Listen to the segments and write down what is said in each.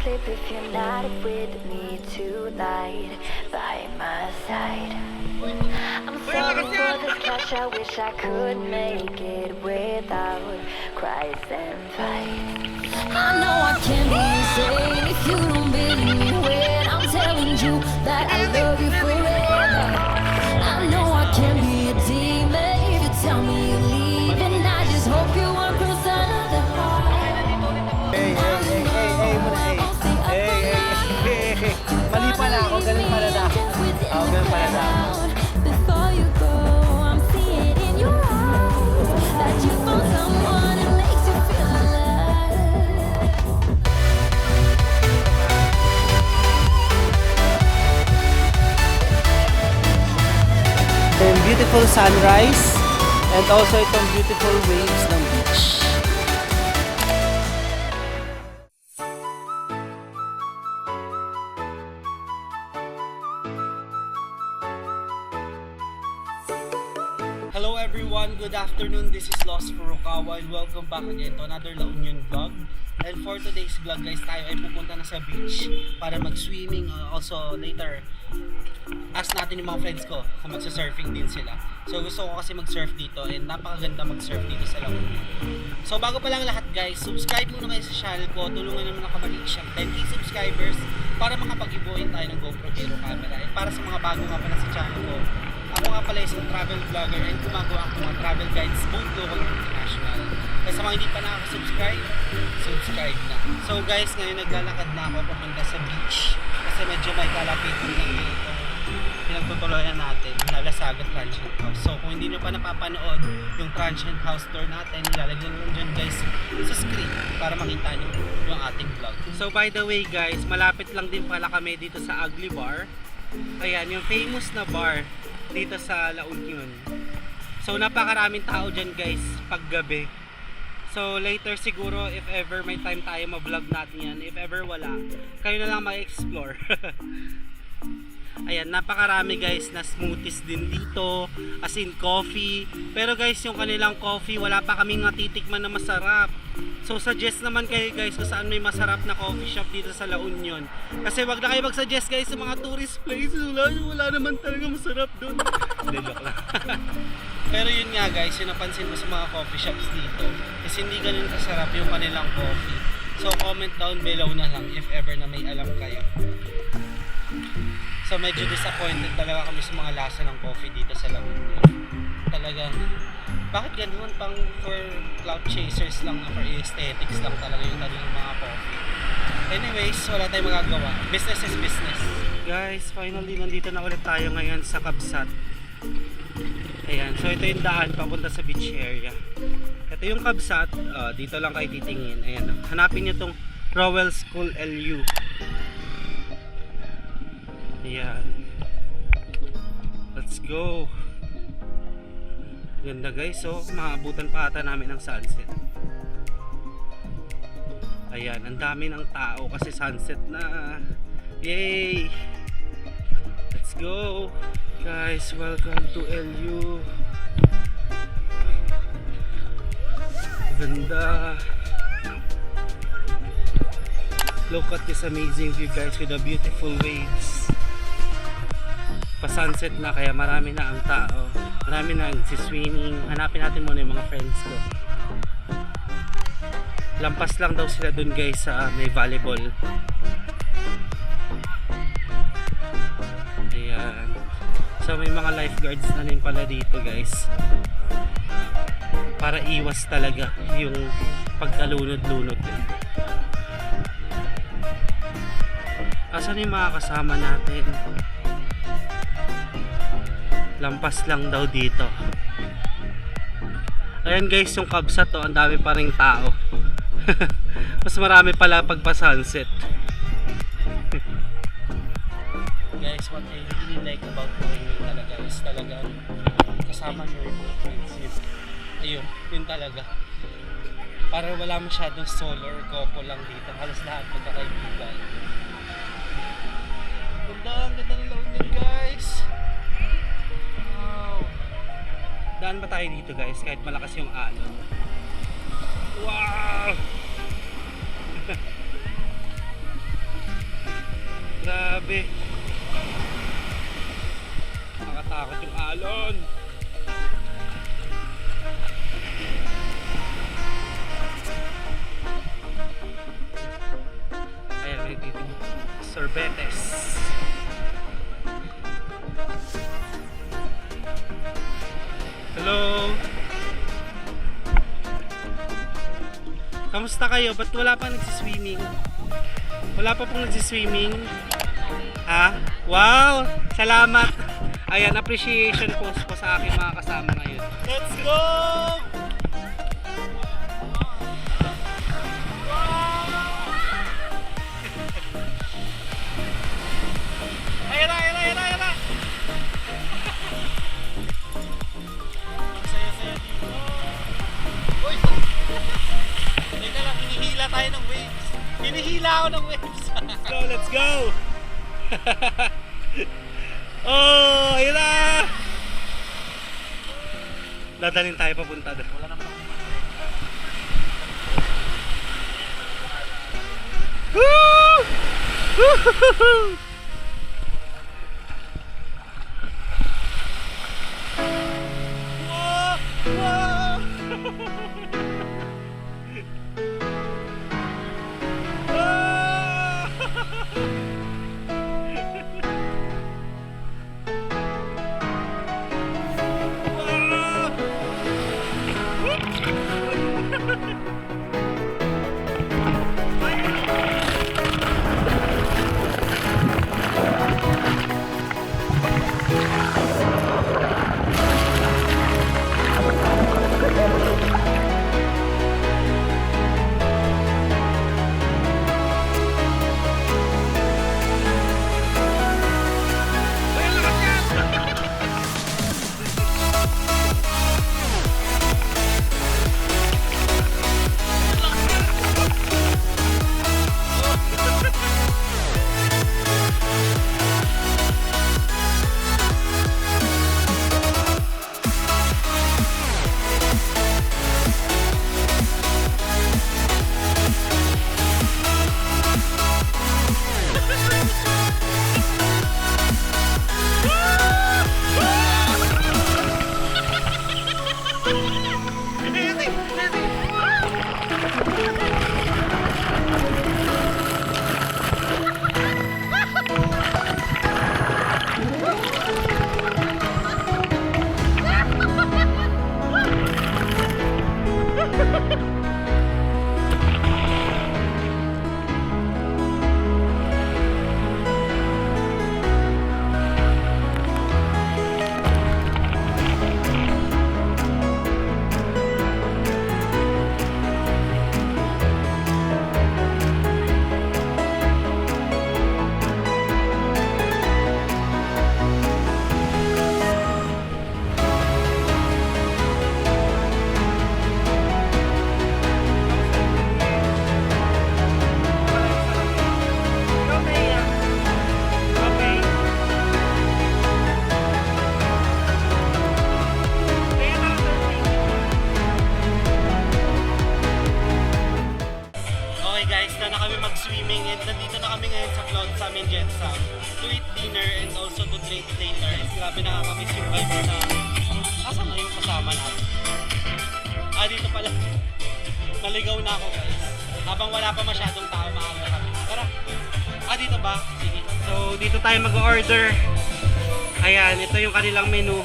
sleep if you're not with me tonight by my side. I'm saving for this cash, I wish I could make it without cries and fights. I know I can't be insane if you don't believe me when I'm telling you that I love you forever. I know I can't be a demon if you tell me you're leaving. I just hope you won't cross another heart. Mali pala ako, ganun pala na. Ako, ganun pala na. Before you go, I'm seeing in your eyes that you found someone who makes you feel alive. Yung beautiful sunrise and also itong beautiful waves ng beach. Hello everyone, good afternoon. This is Los Furukawa and welcome back again to another La Union vlog. And for today's vlog guys, tayo ay pupunta na sa beach para mag-swimming. Also later, ask natin yung mga friends ko kung magsa-surfing din sila. So gusto ko kasi mag-surf dito and napakaganda mag-surf dito sa La Union. So bago pa lang lahat guys, subscribe muna kayo sa channel ko. Tulungan naman ako mag-reach siyang 10k subscribers para makapag-ibuhin tayo ng GoPro Hero camera. And para sa mga bago nga pala sa channel ko, ako nga pala isang travel vlogger and gumagawa ako mga travel guides both local and international. Kaya sa mga hindi pa nakaka-subscribe, subscribe na. So guys, ngayon naglalakad na ako papunta sa beach kasi medyo may kalapitan ng dito pinagtutuloyan natin, Nalasagat Transient House. So kung hindi nyo pa napapanood yung Transient House tour natin, nilalagyan nyo dyan guys sa screen para makita nyo yung ating vlog. So by the way guys, malapit lang din pala kami dito sa Ugly Bar. Ayan, yung famous na bar dito sa La Union. So napakaraming tao dyan guys paggabi. So later siguro if ever may time tayo ma-vlog natin yan. If ever wala, kayo na lang ma-explore. Ayan, napakarami guys na smoothies din dito, as in coffee. Pero guys, yung kanilang coffee, wala pa kaming natitikman na masarap. So suggest naman kayo guys kung saan may masarap na coffee shop dito sa La Union. Kasi wag na kayo mag-suggest guys sa mga tourist places. Wala naman talaga masarap doon. Hindi, joke lang. Pero yun nga guys, yung napansin ko sa mga coffee shops dito is hindi ganun kasarap yung kanilang coffee. So comment down below na lang if ever na may alam kayo. So medyo disappointed talaga kami sa mga lasa ng coffee dito sa La Union. Talagang, bakit ganun? Pang for cloud chasers lang, for aesthetics lang talaga yung kanilang mga coffee. Anyways, wala tayong magagawa. Business is business. Guys, finally nandito na ulit tayo ngayon sa Kabsat. Ayan, so ito yung daan papunta sa beach area. Ito yung Kabsat, dito lang kayo titingin. Ayan, hanapin nyo tong Rowell School LU. Ayan. Let's go. Ganda guys, so maabutan pa ata namin ng sunset. Ayan, ang dami ng tao kasi sunset na. Yay! Let's go. Guys, welcome to LU. Ganda. Look at this amazing view guys with the beautiful waves. Pa-sunset na kaya marami na ang tao. Marami na ang swimming. Hanapin natin muna yung mga friends ko. Lampas lang daw sila dun guys sa may volleyball. Ayan. So may mga lifeguards na rin pala dito guys. Para iwas talaga yung pagkalunod-lunod din. Asan yung mga kasama natin? Lampas lang daw dito. Ayan guys, yung Kabsat to, ang dami pa ring tao. Mas marami pala pagpa sunset. Guys, what I really like about going talaga is talaga kasama nyo yung mga friends yun. Ayun, yun talaga. Para wala masyadong solo or couple lang dito. Halos lahat magkakaibigan. Ang ganda ng La Union guys. Wow. Daan ba tayo dito guys kahit malakas yung alon? Wow. Grabe. Nakatakot yung alon. Ayan, may dito. Sorbetes. Hello. Kamusta kayo? Ba't wala pa nagsiswimming? Wala pa pong nagsiswimming? Ha? Wow! Salamat! Ayan, appreciation post po sa aking mga kasama ngayon. Let's go! Ayan na, ayan na, ayan na, ayan na! Saya-saya dito. Uy! Teka lang, hinihila tayo ng waves. Hinihila ako ng waves. Let's go, let's go! Oh, ayun na! Dadalhin tayo papunta doon. Wala naman ako. Woo! Woo! Wow! Wow! Swimming, and nandito na kami ngayon sa Cloud Sam and Jet Sam to eat dinner and also to drink later. And grabe nakakamiss yung vibe na asan na yung kasama natin. Dito pala. Naligaw na ako guys. Habang wala pa masyadong tao, maaga kami. Tara. Dito ba? Sige. So dito tayo mag-order. Ayan, ito yung kanilang menu.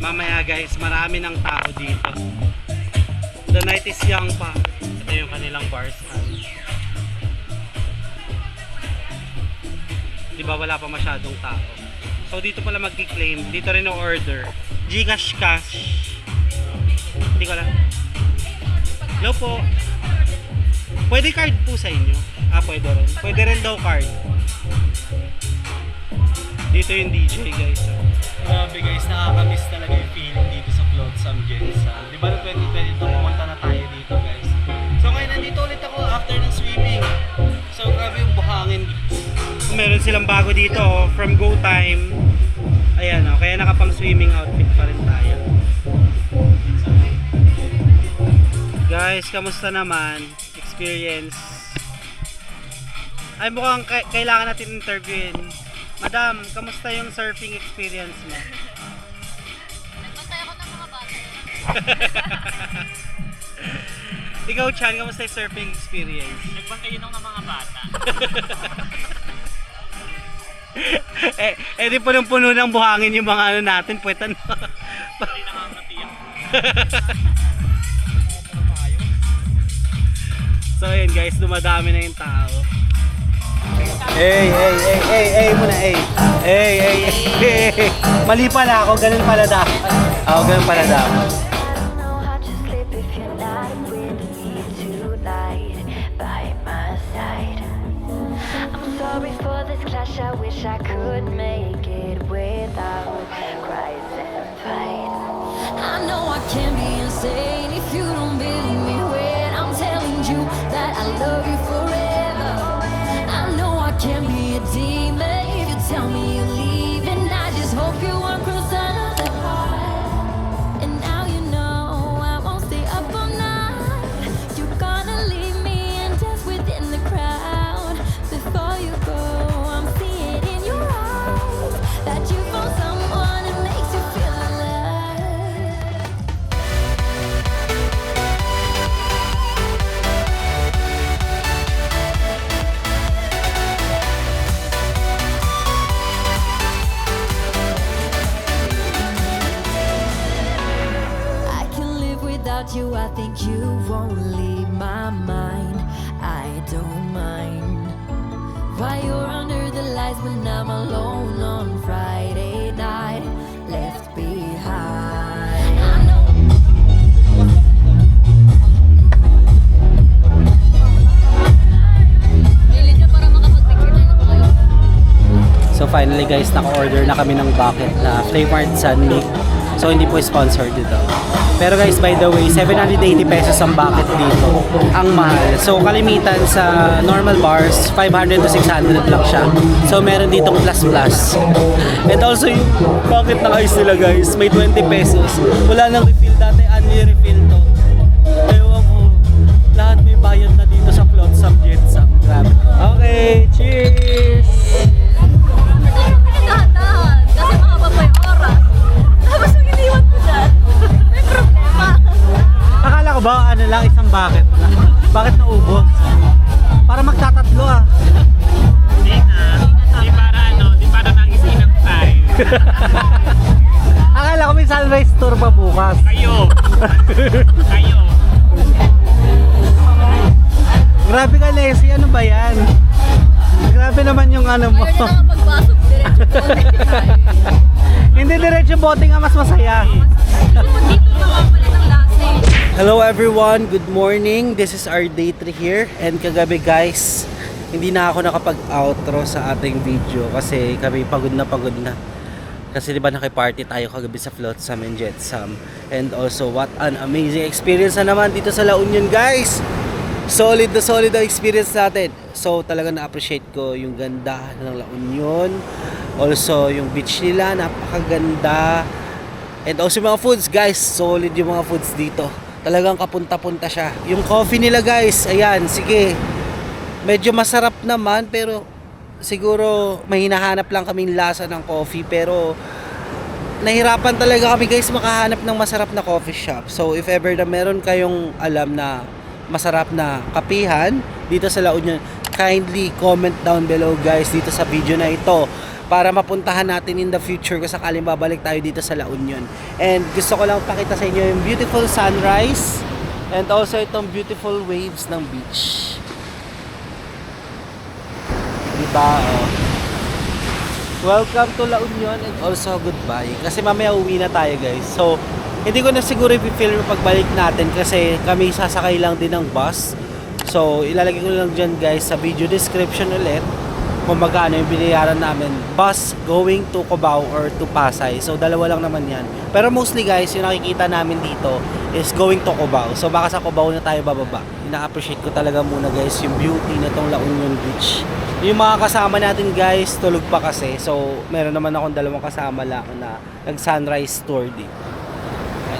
Mamaya guys, marami ng tao dito. The night is young pa. Ito yung kanilang bars. Diba wala pa masyadong tao. So dito pala mag-claim. Dito rin order. Gcash cash. Hindi ko lang. Hello po. Pwede card po sa inyo. Pwede rin. Pwede rin daw card. Dito yung DJ guys. Grabe guys, nakakamiss talaga yung feeling dito sa Cloud Sam Gensa. Diba noong 2022 pumunta na tayo dito guys. So ngayon nandito ulit ako after ng swimming. So grabe yung buhangin. Meron silang bago dito from Go Time. Ayan kaya nakapang swimming outfit pa rin tayo. Guys, kamusta naman? Experience? Ay mukhang kailangan natin interviewin. Madam, kamusta yung surfing experience mo? Nagbantay ako ng mga bata. Ikaw, Chan, kamusta yung surfing experience? Nagbantay yun ng mga bata. Di punong-puno ng buhangin yung mga ano natin, puwetan. Hindi nakakatiyak. So ayun guys, dumadami na yung tao. Hey muna, hey. Mali pala ako, ganun pala dapat. Ganun pala dapat. I don't know how to sleep if you're not with me tonight by my side. I'm sorry for this clash, I wish I could make it without cries and fight. I know I can be insane if you don't believe me when I'm telling you that I love you forever. I know I can be a demon if you tell me you're leaving. I just hope you won't cross another heart. And now you know I won't stay up all night. You're gonna leave me and dance within the crowd. Before you go, I'm seeing in your eyes that you found someone that makes you feel alive. I can live without you, I think you won't leave my mind. I don't mind. While you're under the lights when I'm alone on Friday night, left behind. I know. Lili niyo para makapag-picture tayo ng kayo. So finally guys, naka-order na kami ng bucket na flavored Sunmig. So hindi po sponsored dito. Pero guys, by the way, 780 pesos ang bucket dito. Ang mahal. So kalimitan sa normal bars, 500 to 600 lang siya. So meron ditong plus. And also yung bucket ng ice nila guys, may 20 pesos. Wala nang refill dati, only refill to. Ewan ko, lahat may bayad na dito sa Flotsam Jetsam. Grabe. Okay, cheers! Dahan-dahan. Kasi mahaba pa yung oras. Tapos yung iniwan ko dyan. May problema. Akala ko ba ano lang, isang bucket na. Bakit naubos? Para magtatatlo ah. Hindi na. Di para nangisin ng time. Akala ko may sunrise tour pa bukas. Kayo. Grabe ka, Leslie, ano ba yan? Grabe naman yung ano mo. Ayaw niya nakapagpasok. Diretso po. Hindi diretso bote nga mas masaya. Dito nakapali ng lasa eh. Hello everyone, good morning. This is our day 3 here. And kagabi guys, hindi na ako nakapag-outro sa ating video kasi kami pagod na. Kasi diba nakiparty tayo kagabi sa Flotsam and Jetsam. And also what an amazing experience na naman dito sa La Union guys. Solid ang experience natin. So talaga na-appreciate ko yung ganda ng La Union. Also yung beach nila, napakaganda. And also yung mga foods guys, solid yung mga foods dito. Talagang kapunta-punta siya. Yung coffee nila guys, ayan, sige. Medyo masarap naman pero siguro may hinahanap lang kaming lasa ng coffee. Pero nahirapan talaga kami guys makahanap ng masarap na coffee shop. So if ever na meron kayong alam na masarap na kapihan dito sa La Union, kindly comment down below guys dito sa video na ito para mapuntahan natin in the future kung sakaling babalik tayo dito sa La Union. And gusto ko lang pakita sa inyo yung beautiful sunrise and also itong beautiful waves ng beach. Diba? Oh. Welcome to La Union and also goodbye. Kasi mamaya uwi na tayo guys. So hindi ko na siguro i-film pagbalik natin kasi kami sasakay lang din ng bus. So ilalagay ko lang dyan guys sa video description ulit kung magkano yung binayaran namin. Bus going to Cubao or to Pasay. So dalawa lang naman yan. Pero mostly guys, yung nakikita namin dito is going to Cubao. So baka sa Cubao na tayo bababa. Ina-appreciate ko talaga muna guys yung beauty na tong La Union Beach. Yung mga kasama natin guys, tulog pa kasi. So meron naman akong dalawang kasama lang na nag-sunrise tour dito.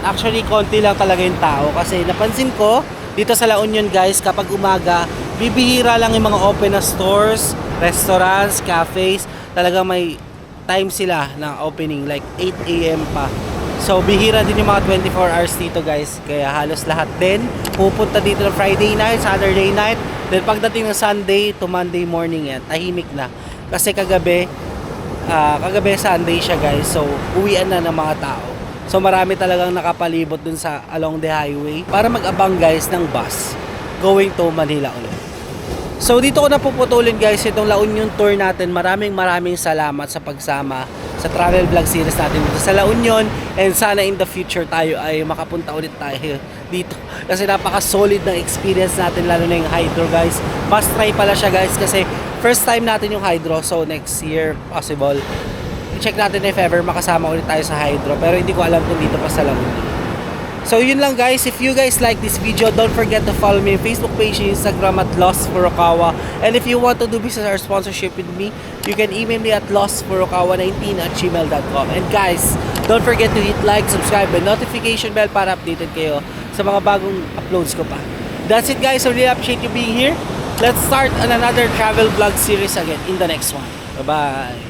Actually, konti lang talaga yung tao kasi napansin ko dito sa La Union guys, kapag umaga, bibihira lang yung mga open na stores, restaurants, cafes. Talagang may time sila ng opening like 8 AM pa. So bihira din yung mga 24 hours dito guys. Kaya halos lahat din pupunta dito ng Friday night, Saturday night. Then pagdating ng Sunday to Monday morning yan, tahimik na. Kasi kagabi Sunday siya guys. So uwian na ng mga tao. So marami talagang nakapalibot dun sa along the highway para mag-abang guys ng bus going to Manila ulit. So dito ko na puputulin guys itong La Union tour natin. Maraming salamat sa pagsama sa travel vlog series natin dito sa La Union, and sana in the future tayo ay makapunta ulit tayo dito kasi napaka solid ng experience natin, lalo na yung hydro guys. Must try pala siya guys kasi first time natin yung hydro, so next year possible check natin if ever makasama ulit tayo sa hydro, pero hindi ko alam kung dito pa sa La Union. So yun lang guys, if you guys like this video, don't forget to follow me on Facebook page and Instagram at Lost Furukawa. And if you want to do business or sponsorship with me, you can email me at lostfurukawa19@gmail.com. And guys, don't forget to hit like, subscribe, and notification bell para updated kayo sa mga bagong uploads ko pa. That's it guys, I really appreciate you being here. Let's start on another travel vlog series again in the next one. Bye-bye!